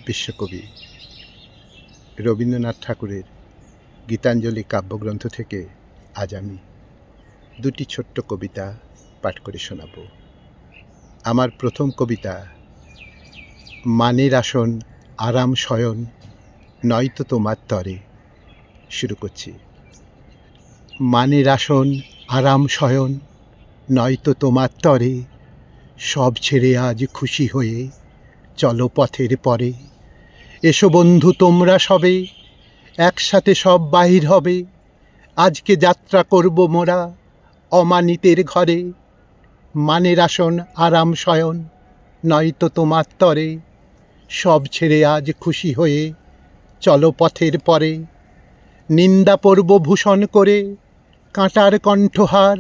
বিশ্বকবি রবীন্দ্রনাথ ঠাকুরের গীতাঞ্জলি কাব্যগ্রন্থ থেকে আজ আমি দুটি ছোট্ট কবিতা পাঠ করে শোনাব। আমার প্রথম কবিতা, মানের আসন আরাম শয়ন নয়তো তোমার তরে। শুরু করছি। মানের আসন আরাম শয়ন নয়তো তোমার তরে, সব ছেড়ে আজ খুশি হয়ে চলো পথের পরে। এসো বন্ধু তোমরা সবে, একসাথে সব বাহির হবে, আজকে যাত্রা করব মোরা অমানিতের ঘরে। মানের আসন আরাম শয়ন নয়তো তোমার তরে, সব ছেড়ে আজ খুশি হয়ে চলো পথের পরে। নিন্দা পরব ভূষণ করে কাঁটার কণ্ঠহার,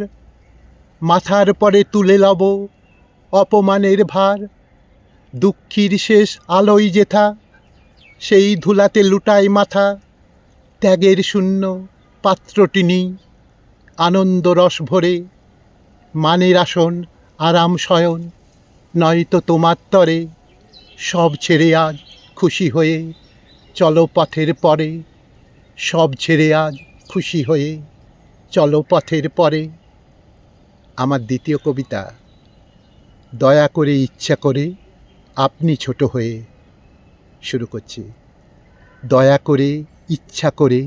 মাথার পরে তুলে লব অপমানের ভার। দুঃখীর শেষ আলোয় যেথা, সেই ধুলাতে লুটাই মাথা, ত্যাগের শূন্য পাত্রটি নিই আনন্দ রস ভরে। মানের আসন আরাম শয়ন নয়তো তোমার তরে, সব ছেড়ে আজ খুশি হয়ে চলো পথের পরে। সব ছেড়ে আজ খুশি হয়ে চলো পথের পরে। আমার দ্বিতীয় কবিতা, দয়া করে ইচ্ছা করে আপনি ছোট হয়ে। শুরু করছি। দয়া করে ইচ্ছা করে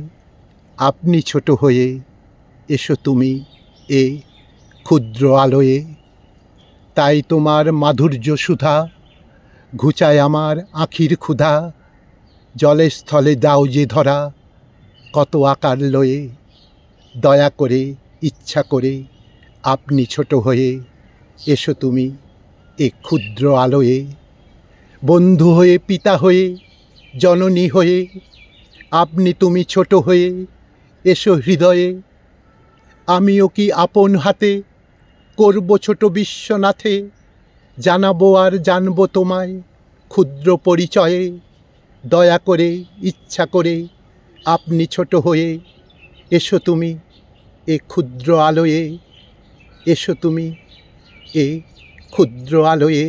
আপনি ছোট হয়ে, এসো তুমি এ ক্ষুদ্র আলোয়ে। তাই তোমার মাধুর্য সুধা ঘুচায় আমার আখির ক্ষুধা, জলে স্থলে দাও যে ধরা কত আকার লয়ে। দয়া করে ইচ্ছা করে আপনি ছোট হয়ে, এসো তুমি এ ক্ষুদ্র আলোয়ে। বন্ধু হয়ে পিতা হয়ে জননী হয়ে, আপনি তুমি ছোট হয়ে এসো হৃদয়ে। আমিও কি আপন হাতে করব ছোট বিশ্বনাথে, জানাবো আর জানবো তোমায় ক্ষুদ্র পরিচয়ে। দয়া করে ইচ্ছা করে আপনি ছোট হয়ে, এসো তুমি এ ক্ষুদ্র আলোয়ে। এসো তুমি এ ক্ষুদ্র আলোয়ে।